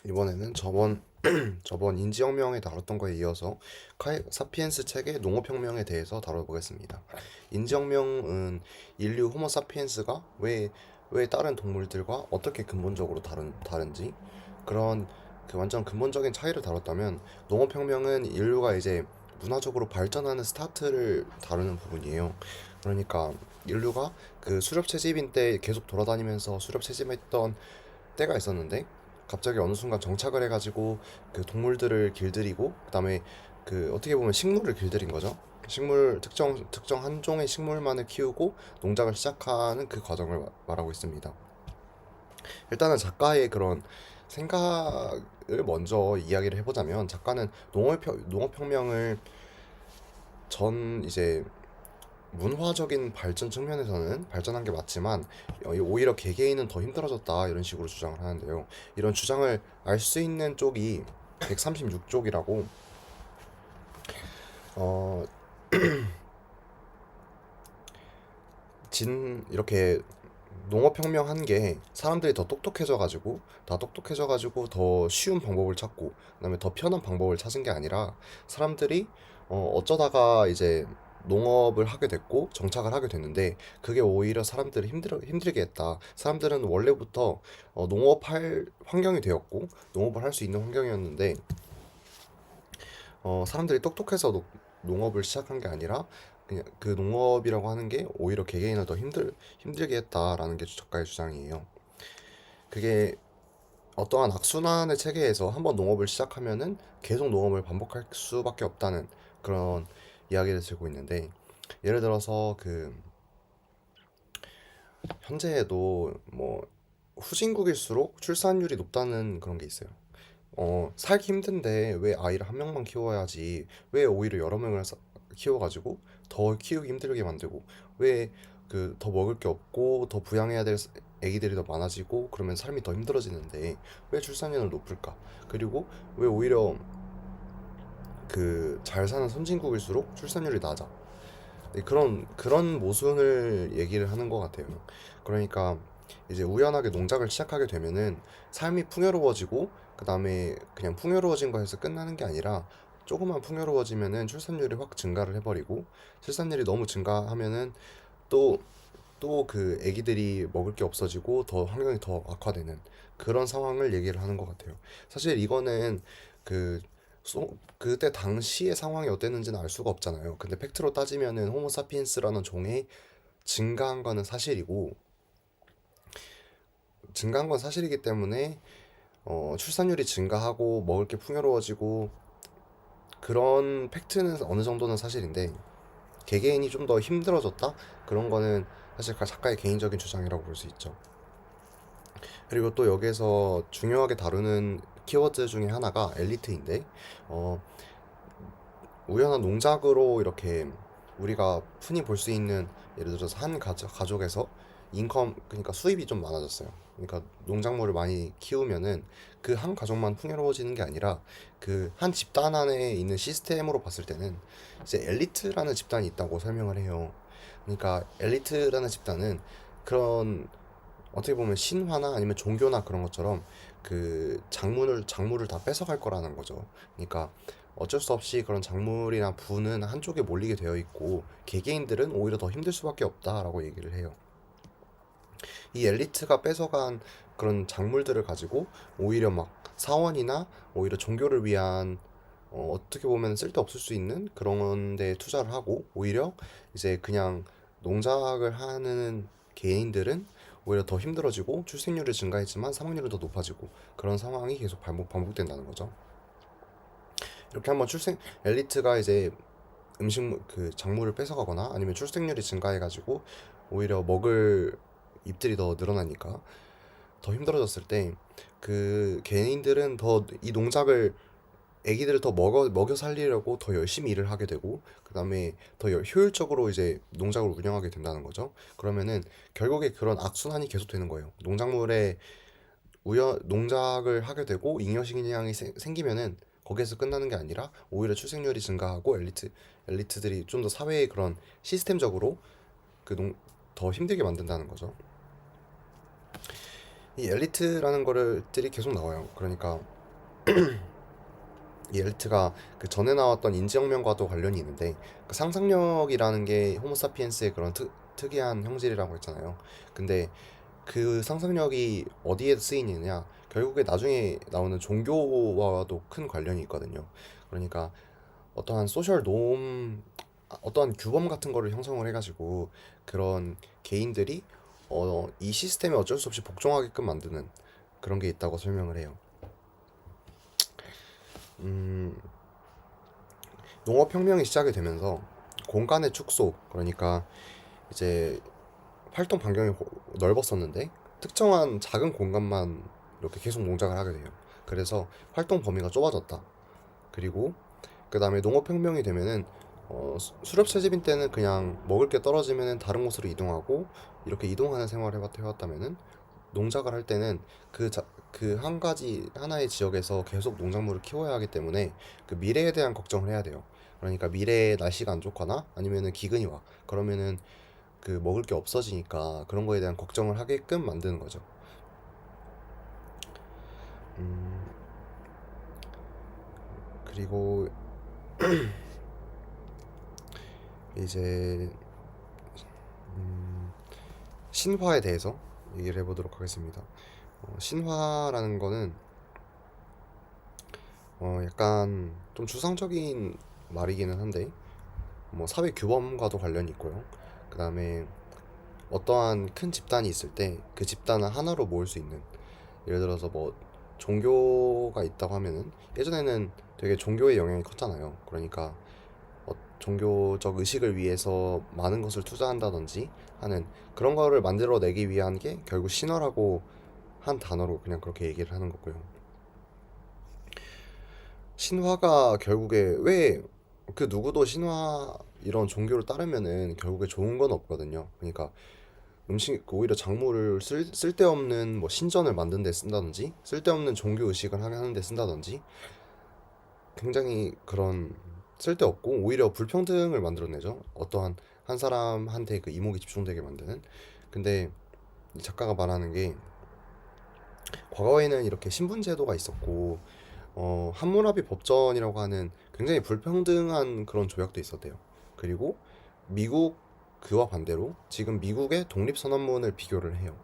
이번에는 저번 인지혁명에 다뤘던 거에 이어서 사피엔스 책의 농업혁명에 대해서 다뤄보겠습니다. 인지혁명은 인류 호모사피엔스가 왜 다른 동물들과 어떻게 근본적으로 다른지 그런 그 완전 근본적인 차이를 다뤘다면, 농업혁명은 인류가 이제 문화적으로 발전하는 스타트를 다루는 부분이에요. 그러니까 인류가 그 수렵 채집인 때 계속 돌아다니면서 수렵 채집했던 때가 있었는데, 갑자기 어느 순간 정착을 해가지고 그 동물들을 길들이고, 그다음에 그 어떻게 보면 식물을 길들인 거죠. 식물 특정 한 종의 식물만을 키우고 농작을 시작하는 그 과정을 말하고 있습니다. 일단은 작가의 그런 생각을 먼저 이야기를 해보자면, 작가는 농업혁명을 전 이제 문화적인 발전 측면에서는 발전한 게 맞지만, 오히려 개개인은 더 힘들어졌다 이런 식으로 주장을 하는데요. 이런 주장을 알 수 있는 쪽이 136쪽이라고, 어, 이렇게 농업혁명 한 게 사람들이 더 똑똑해져가지고 더 쉬운 방법을 찾고, 그다음에 더 편한 방법을 찾은 게 아니라, 사람들이 어쩌다가 이제 농업을 하게 됐고 정착을 하게 됐는데, 그게 오히려 사람들을 힘들게 했다. 사람들은 원래부터 농업할 환경이 되었고 농업을 할 수 있는 환경이었는데, 사람들이 똑똑해서 농업을 시작한 게 아니라, 그냥 그 농업이라고 하는 게 오히려 개개인을 더 힘들게 했다라는 게 작가의 주장이에요. 그게 어떠한 악순환의 체계에서 한번 농업을 시작하면은 계속 농업을 반복할 수밖에 없다는 그런 이야기를 들고 있는데, 예를 들어서 그 현재에도 뭐 후진국일수록 출산율이 높다는 그런 게 있어요. 살기 힘든데 왜 아이를 한 명만 키워야지, 왜 오히려 여러 명을 키워가지고 더 키우기 힘들게 만들고, 왜 그 더 먹을 게 없고 더 부양해야 될 애기들이 더 많아지고 그러면 삶이 더 힘들어지는데 왜 출산율은 높을까? 그리고 왜 오히려 그 잘 사는 선진국일수록 출산율이 낮아? 네, 그런 모순을 얘기를 하는 것 같아요. 그러니까 이제 우연하게 농작을 시작하게 되면은 삶이 풍요로워지고, 그 다음에 그냥 풍요로워진 거에서 끝나는 게 아니라, 조금만 풍요로워지면은 출산율이 확 증가를 해버리고, 출산율이 너무 증가하면은 또 그 아기들이 먹을 게 없어지고 더 환경이 더 악화되는 그런 상황을 얘기를 하는 것 같아요. 사실 이거는 그 그때 당시의 상황이 어땠는지는 알 수가 없잖아요. 근데 팩트로 따지면은 호모사피엔스라는 종이 증가한 거는 사실이고, 증가한 건 사실이기 때문에 출산율이 증가하고 먹을 게 풍요로워지고 그런 팩트는 어느 정도는 사실인데, 개개인이 좀 더 힘들어졌다? 그런 거는 사실 작가의 개인적인 주장이라고 볼 수 있죠. 그리고 또 여기에서 중요하게 다루는 키워드 중에 하나가 엘리트인데, 어, 우연한 농작으로 이렇게 우리가 흔히 볼 수 있는, 예를 들어서 한 가족에서 그러니까 수입이 좀 많아졌어요. 그러니까 농작물을 많이 키우면은 그 한 가족만 풍요로워지는 게 아니라, 그 한 집단 안에 있는 시스템으로 봤을 때는 이제 엘리트라는 집단이 있다고 설명을 해요. 그러니까 엘리트라는 집단은 그런, 어떻게 보면 신화나 아니면 종교나 그런 것처럼 그 작물을 다 뺏어갈 거라는 거죠. 그러니까 어쩔 수 없이 그런 작물이나 부는 한쪽에 몰리게 되어 있고, 개개인들은 오히려 더 힘들 수밖에 없다라고 얘기를 해요. 이 엘리트가 뺏어간 그런 작물들을 가지고 오히려 막 사원이나 오히려 종교를 위한, 어떻게 보면 쓸데없을 수 있는 그런 데 투자를 하고, 오히려 이제 그냥 농작을 하는 개인들은 오히려 더 힘들어지고 출생률이 증가했지만 사망률은 더 높아지고, 그런 상황이 계속 반복된다는 거죠. 이렇게 한번 엘리트가 이제 그 작물을 뺏어가거나 아니면 출생률이 증가해가지고 오히려 먹을 입들이 더 늘어나니까 더 힘들어졌을 때, 그 개인들은 더 이 농작을, 애기들을 더 먹여 살리려고 더 열심히 일을 하게 되고, 그 다음에 더 효율적으로 이제 농작을 운영하게 된다는 거죠. 그러면은 결국에 그런 악순환이 계속 되는 거예요. 농작을 하게 되고 잉여식량이 생기면은 거기에서 끝나는 게 아니라 오히려 출생률이 증가하고 엘리트들이 좀 더 사회의 그런 시스템적으로 더 힘들게 만든다는 거죠. 이 엘리트라는 거를 들이 계속 나와요. 그러니까 이 엘리트가 그 전에 나왔던 인지혁명과도 관련이 있는데, 그 상상력이라는 게 호모사피엔스의 그런 특이한 형질이라고 했잖아요. 근데 그 상상력이 어디에 쓰이느냐, 결국에 나중에 나오는 종교와도 큰 관련이 있거든요. 그러니까 어떠한 소셜 노움, 어떠한 규범 같은 거를 형성을 해가지고 그런 개인들이 이 시스템에 어쩔 수 없이 복종하게끔 만드는 그런 게 있다고 설명을 해요. 음, 농업혁명이 시작이 되면서 공간의 축소, 그러니까 이제 활동 반경이 넓었었는데 특정한 작은 공간만 이렇게 계속 농작을 하게 돼요. 그래서 활동 범위가 좁아졌다. 그리고 그 다음에 농업혁명이 되면은 수렵 채집인 때는 그냥 먹을 게 떨어지면은 다른 곳으로 이동하고 이렇게 이동하는 생활을 해왔다면은 농작을 할 때는 그 한 가지 하나의 지역에서 계속 농작물을 키워야 하기 때문에 그 미래에 대한 걱정을 해야 돼요. 그러니까 미래에 날씨가 안 좋거나 아니면은 기근이 와. 그러면은 그 먹을 게 없어지니까 그런 거에 대한 걱정을 하게끔 만드는 거죠. 음, 그리고 이제 신화에 대해서 얘기를 해보도록 하겠습니다. 신화라는 거는 약간 좀 추상적인 말이기는 한데 뭐 사회 규범과도 관련이 있고요. 그 다음에 어떠한 큰 집단이 있을 때 그 집단을 하나로 모을 수 있는, 예를 들어서 뭐 종교가 있다고 하면은 예전에는 되게 종교의 영향이 컸잖아요. 그러니까 종교적 의식을 위해서 많은 것을 투자한다든지 하는 그런 거를 만들어내기 위한 게 결국 신화라고 한 단어로 그냥 그렇게 얘기를 하는 거고요. 신화가 결국에 왜 그 누구도 신화 이런 종교를 따르면은 결국에 좋은 건 없거든요. 그러니까 음식 오히려 작물을 쓸데없는 뭐 신전을 만든 데 쓴다든지 쓸데없는 종교 의식을 하는 데 쓴다든지 굉장히 그런 쓸데없고 오히려 불평등을 만들어내죠. 어떠한 한 사람한테 그 이목이 집중되게 만드는. 근데 이 작가가 말하는 게 과거에는 이렇게 신분 제도가 있었고 함무라비 법전이라고 하는 굉장히 불평등한 그런 조약도 있었대요. 그리고 미국 그와 반대로 지금 미국의 독립선언문을 비교를 해요.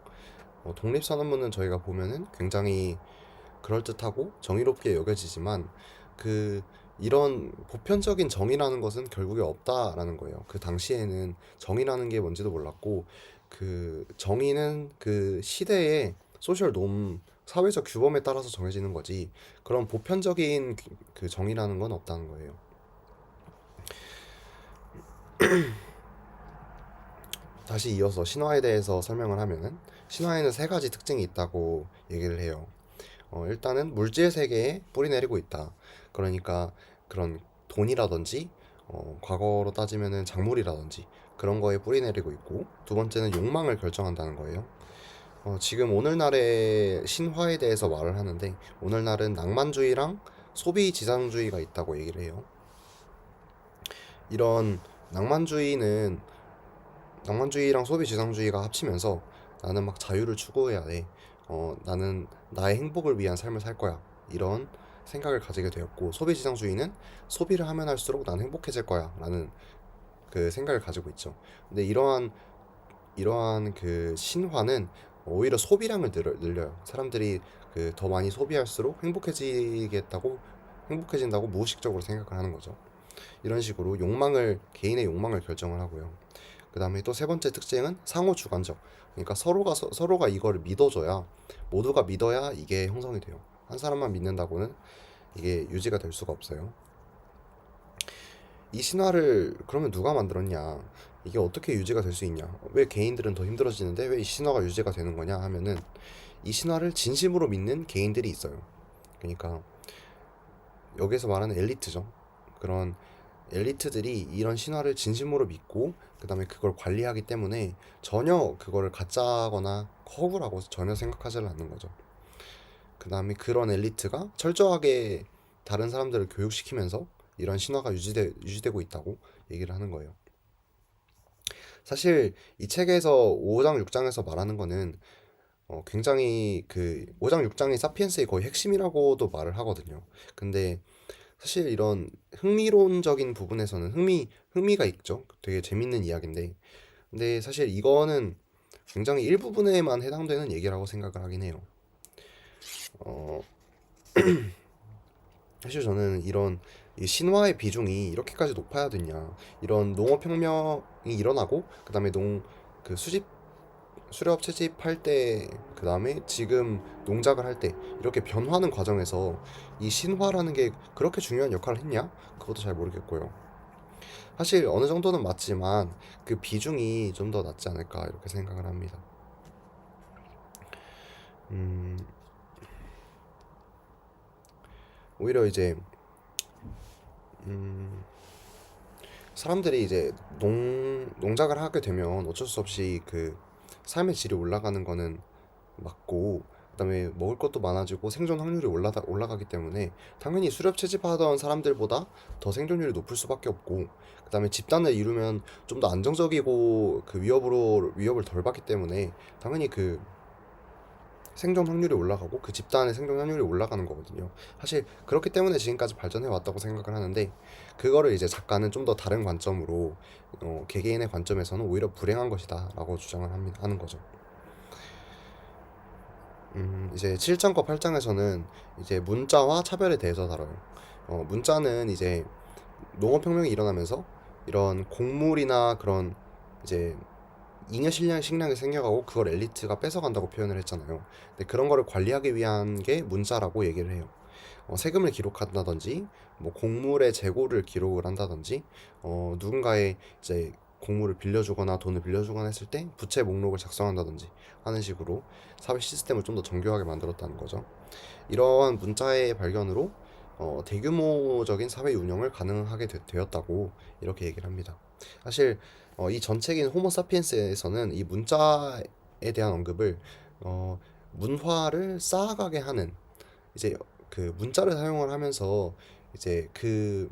독립선언문은 저희가 보면은 굉장히 그럴듯하고 정의롭게 여겨지지만 그 이런 보편적인 정의라는 것은 결국에 없다라는 거예요. 그 당시에는 정의라는 게 뭔지도 몰랐고 그 정의는 그 시대의 소셜 놈 사회적 규범에 따라서 정해지는 거지 그런 보편적인 그 정의라는 건 없다는 거예요. 다시 이어서 신화에 대해서 설명을 하면은 신화에는 세 가지 특징이 있다고 얘기를 해요. 일단은 물질 세계에 뿌리 내리고 있다. 그러니까 그런 돈이라든지 과거로 따지면은 작물이라든지 그런 거에 뿌리 내리고 있고, 두 번째는 욕망을 결정한다는 거예요. 지금 오늘날의 신화에 대해서 말을 하는데 오늘날은 낭만주의랑 소비 지상주의가 있다고 얘기를 해요. 이런 낭만주의는 낭만주의랑 소비 지상주의가 합치면서 나는 막 자유를 추구해야 돼. 나는 나의 행복을 위한 삶을 살 거야. 이런 생각을 가지게 되었고, 소비 지상주의는 소비를 하면 할수록 난 행복해질 거야. 라는 그 생각을 가지고 있죠. 근데 이러한 그 신화는 오히려 소비량을 늘려요. 사람들이 그 더 많이 소비할수록 행복해진다고 무의식적으로 생각을 하는 거죠. 이런 식으로 개인의 욕망을 결정을 하고요. 그 다음에 또 세 번째 특징은 상호 주관적. 그러니까 서로가 이거를 믿어줘야, 모두가 믿어야 이게 형성이 돼요. 한 사람만 믿는다고는 이게 유지가 될 수가 없어요. 이 신화를 그러면 누가 만들었냐? 이게 어떻게 유지가 될 수 있냐? 왜 개인들은 더 힘들어지는데 왜 이 신화가 유지가 되는 거냐 하면은 이 신화를 진심으로 믿는 개인들이 있어요. 그러니까 여기서 말하는 엘리트죠. 그런 엘리트들이 이런 신화를 진심으로 믿고 그다음에 그걸 관리하기 때문에 전혀 그거를 가짜거나 허구라고 전혀 생각하지를 않는 거죠. 그다음에 그런 엘리트가 철저하게 다른 사람들을 교육시키면서 이런 신화가 유지되고 있다고 얘기를 하는 거예요. 사실 이 책에서 5장, 6장에서 말하는 거는 굉장히 그 5장 6장이 사피엔스의 거의 핵심이라고도 말을 하거든요. 근데 사실 이런 흥미론적인 부분에서는 흥미가 있죠. 되게 재밌는 이야기인데, 근데 사실 이거는 굉장히 일부분에만 해당되는 얘기라고 생각을 하긴 해요. 어, 사실 저는 이런 이 신화의 비중이 이렇게까지 높아야 되냐, 이런 농업혁명이 일어나고 그다음에 그 수렵 채집할 때, 그다음에 지금 농작을 할 때 이렇게 변화하는 과정에서 이 신화라는 게 그렇게 중요한 역할을 했냐? 그것도 잘 모르겠고요. 사실 어느 정도는 맞지만 그 비중이 좀 더 낮지 않을까 이렇게 생각을 합니다. 음, 오히려 이제 음, 사람들이 이제 농작을 하게 되면 어쩔 수 없이 그 삶의 질이 올라가는 거는 맞고, 그다음에 먹을 것도 많아지고 생존 확률이 올라가기 때문에 당연히 수렵 채집하던 사람들보다 더 생존율이 높을 수밖에 없고, 그다음에 집단을 이루면 좀 더 안정적이고 그 위협을 덜 받기 때문에 당연히 그 생존 확률이 올라가고 그 집단의 생존 확률이 올라가는 거거든요. 사실 그렇기 때문에 지금까지 발전해 왔다고 생각을 하는데, 그거를 이제 작가는 좀 더 다른 관점으로 개개인의 관점에서는 오히려 불행한 것이다라고 주장을 하는 거죠. 이제 7장과 8장에서는 이제 문자와 차별에 대해서 다뤄요. 문자는 이제 농업혁명이 일어나면서 이런 곡물이나 그런 이제 잉여 식량이 생겨가고 그걸 엘리트가 뺏어간다고 표현을 했잖아요. 근데 그런 거를 관리하기 위한 게 문자라고 얘기를 해요. 세금을 기록한다든지, 뭐 곡물의 재고를 기록을 한다든지, 누군가의 이제 곡물을 빌려주거나 돈을 빌려주거나 했을 때 부채 목록을 작성한다든지 하는 식으로 사회 시스템을 좀 더 정교하게 만들었다는 거죠. 이러한 문자의 발견으로 대규모적인 사회 운영을 가능하게 되었다고 이렇게 얘기를 합니다. 사실 이 전책인 호모사피엔스에서는 이 문자에 대한 언급을 어, 문화를 쌓아가게 하는, 이제 그 문자를 사용을 하면서 이제 그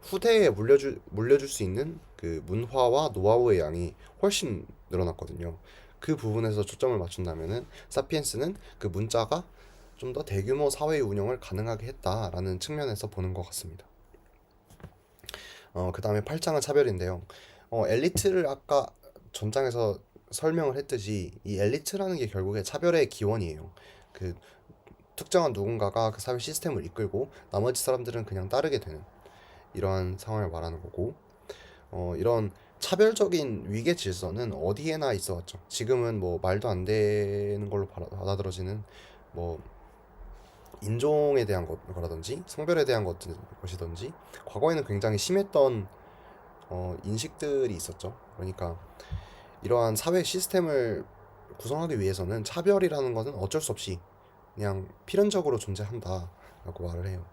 후대에 물려줄 수 있는 그 문화와 노하우의 양이 훨씬 늘어났거든요. 그 부분에서 초점을 맞춘다면은 사피엔스는 그 문자가 좀 더 대규모 사회 운영을 가능하게 했다라는 측면에서 보는 것 같습니다. 그 다음에 8장은 차별인데요. 엘리트를 아까 전장에서 설명을 했듯이 이 엘리트라는 게 결국에 차별의 기원이에요. 그 특정한 누군가가 그 사회 시스템을 이끌고 나머지 사람들은 그냥 따르게 되는 이러한 상황을 말하는 거고, 이런 차별적인 위계 질서는 어디에나 있어 왔죠. 지금은 뭐 말도 안 되는 걸로 받아들여지는 뭐 인종에 대한 거라든지 성별에 대한 것이든지 과거에는 굉장히 심했던 인식들이 있었죠. 그러니까 이러한 사회 시스템을 구성하기 위해서는 차별이라는 것은 어쩔 수 없이 그냥 필연적으로 존재한다라고 말을 해요.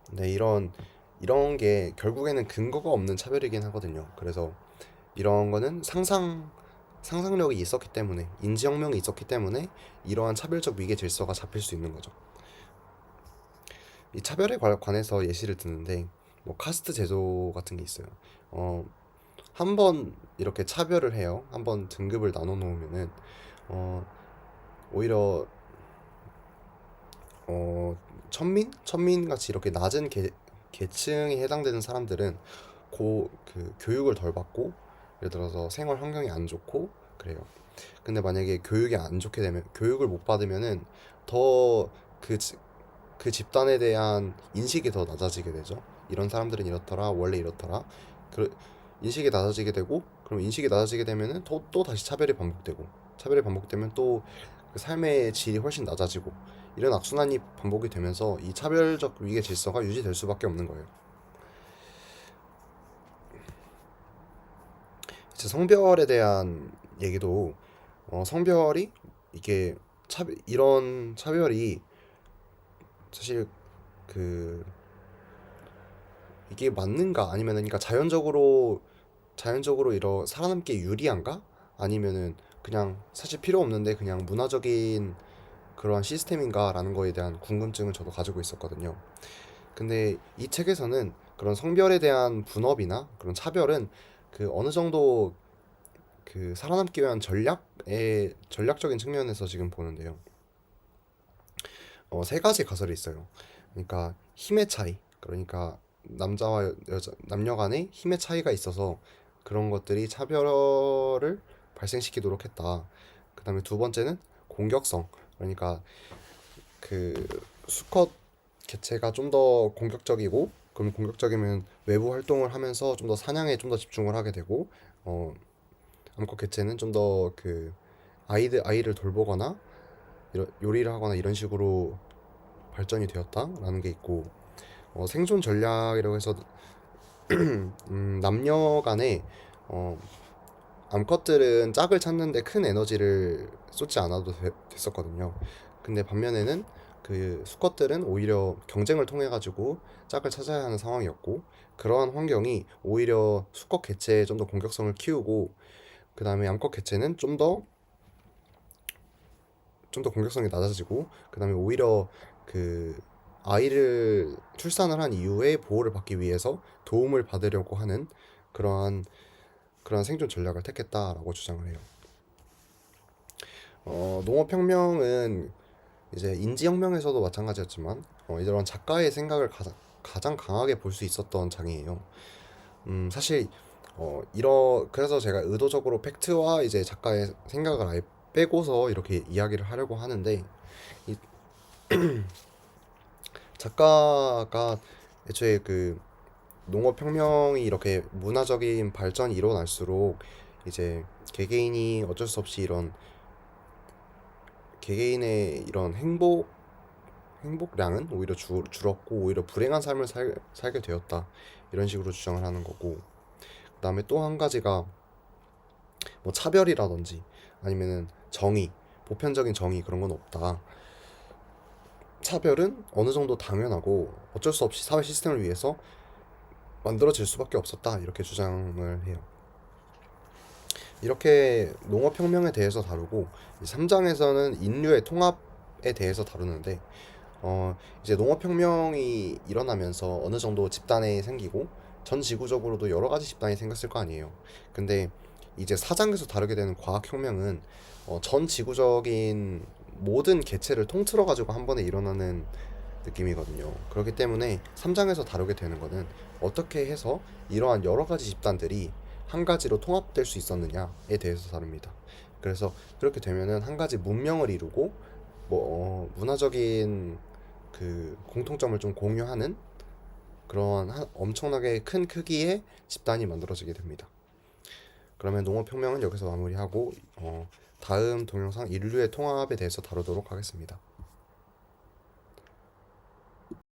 근데 이런 게 결국에는 근거가 없는 차별이긴 하거든요. 그래서 이런 거는 상상력이 있었기 때문에, 인지혁명이 있었기 때문에 이러한 차별적 위계 질서가 잡힐 수 있는 거죠. 이 차별에 관해서 예시를 드는데, 뭐 카스트 제도 같은 게 있어요. 어, 한번 이렇게 차별을 해요. 한번 등급을 나눠 놓으면은 어, 오히려 어, 천민 같이 이렇게 낮은 계층에 해당되는 사람들은 그 교육을 덜 받고, 예를 들어서 생활 환경이 안 좋고 그래요. 근데 만약에 교육이 안 좋게 되면, 교육을 못 받으면은 더 그 그 집단에 대한 인식이 더 낮아지게 되죠. 이런 사람들은 이렇더라, 원래 이렇더라. 그 인식이 낮아지게 되고, 그럼 인식이 낮아지게 되면은 또 다시 차별이 반복되면 또 그 삶의 질이 훨씬 낮아지고, 이런 악순환이 반복이 되면서 이 차별적 위계 질서가 유지될 수밖에 없는 거예요. 이제 성별에 대한 얘기도, 성별이 이게 이런 차별이 사실 그 이게 맞는가, 아니면은 그러니까 자연적으로 살아남기에 유리한가, 아니면은 그냥 사실 필요 없는데 그냥 문화적인 그러한 시스템인가라는 거에 대한 궁금증을 저도 가지고 있었거든요. 근데 이 책에서는 그런 성별에 대한 분업이나 그런 차별은 그 어느 정도 그 살아남기 위한 전략적인 측면에서 지금 보는데요. 세 가지 가설이 있어요. 그러니까 힘의 차이, 그러니까 남자와 여자, 남녀 간의 힘의 차이가 있어서 그런 것들이 차별을 발생시키도록 했다. 그 다음에 두 번째는 공격성, 그러니까 그 수컷 개체가 좀 더 공격적이고, 그럼 공격적이면 외부 활동을 하면서 좀 더 사냥에 좀 더 집중을 하게 되고, 어, 암컷 개체는 좀 더 그 아이를 돌보거나 요리를 하거나 이런 식으로 발전이 되었다라는 게 있고, 생존 전략이라고 해서 남녀 간에 어, 암컷들은 짝을 찾는데 큰 에너지를 쏟지 않아도 됐었거든요. 근데 반면에는 그 수컷들은 오히려 경쟁을 통해 가지고 짝을 찾아야 하는 상황이었고, 그러한 환경이 오히려 수컷 개체의 좀 더 공격성을 키우고, 그 다음에 암컷 개체는 좀 더 공격성이 낮아지고, 그 다음에 오히려 그 아이를 출산을 한 이후에 보호를 받기 위해서 도움을 받으려고 하는 그러한 그런 생존 전략을 택했다라고 주장을 해요. 농업혁명은 이제 인지혁명에서도 마찬가지였지만 이런 작가의 생각을 가장 강하게 볼 수 있었던 장이에요. 사실 그래서 제가 의도적으로 팩트와 이제 작가의 생각을 아예 빼고서 이렇게 이야기를 하려고 하는데, 이 작가가 애초에 그 농업혁명이 이렇게 문화적인 발전이 일어날수록 이제 개개인이 어쩔 수 없이 이런 개개인의 이런 행복량은 오히려 줄었고, 오히려 불행한 삶을 살게 되었다, 이런 식으로 주장을 하는 거고, 그 다음에 또 한 가지가 뭐 차별이라든지 아니면은 정의, 보편적인 정의, 그런 건 없다. 차별은 어느 정도 당연하고 어쩔 수 없이 사회 시스템을 위해서 만들어질 수밖에 없었다, 이렇게 주장을 해요. 이렇게 농업혁명에 대해서 다루고, 3장에서는 인류의 통합에 대해서 다루는데, 이제 농업혁명이 일어나면서 어느 정도 집단이 생기고 전 지구적으로도 여러 가지 집단이 생겼을 거 아니에요. 근데 이제 4장에서 다루게 되는 과학혁명은 전 지구적인 모든 개체를 통틀어 가지고 한 번에 일어나는 느낌이거든요. 그렇기 때문에 3장에서 다루게 되는 거는 어떻게 해서 이러한 여러 가지 집단들이 한 가지로 통합될 수 있었느냐에 대해서 다룹니다. 그래서 그렇게 되면은 한 가지 문명을 이루고 문화적인 그 공통점을 좀 공유하는 그런 엄청나게 큰 크기의 집단이 만들어지게 됩니다. 그러면 농업혁명은 여기서 마무리하고 다음 동영상 인류의 통합에 대해서 다루도록 하겠습니다.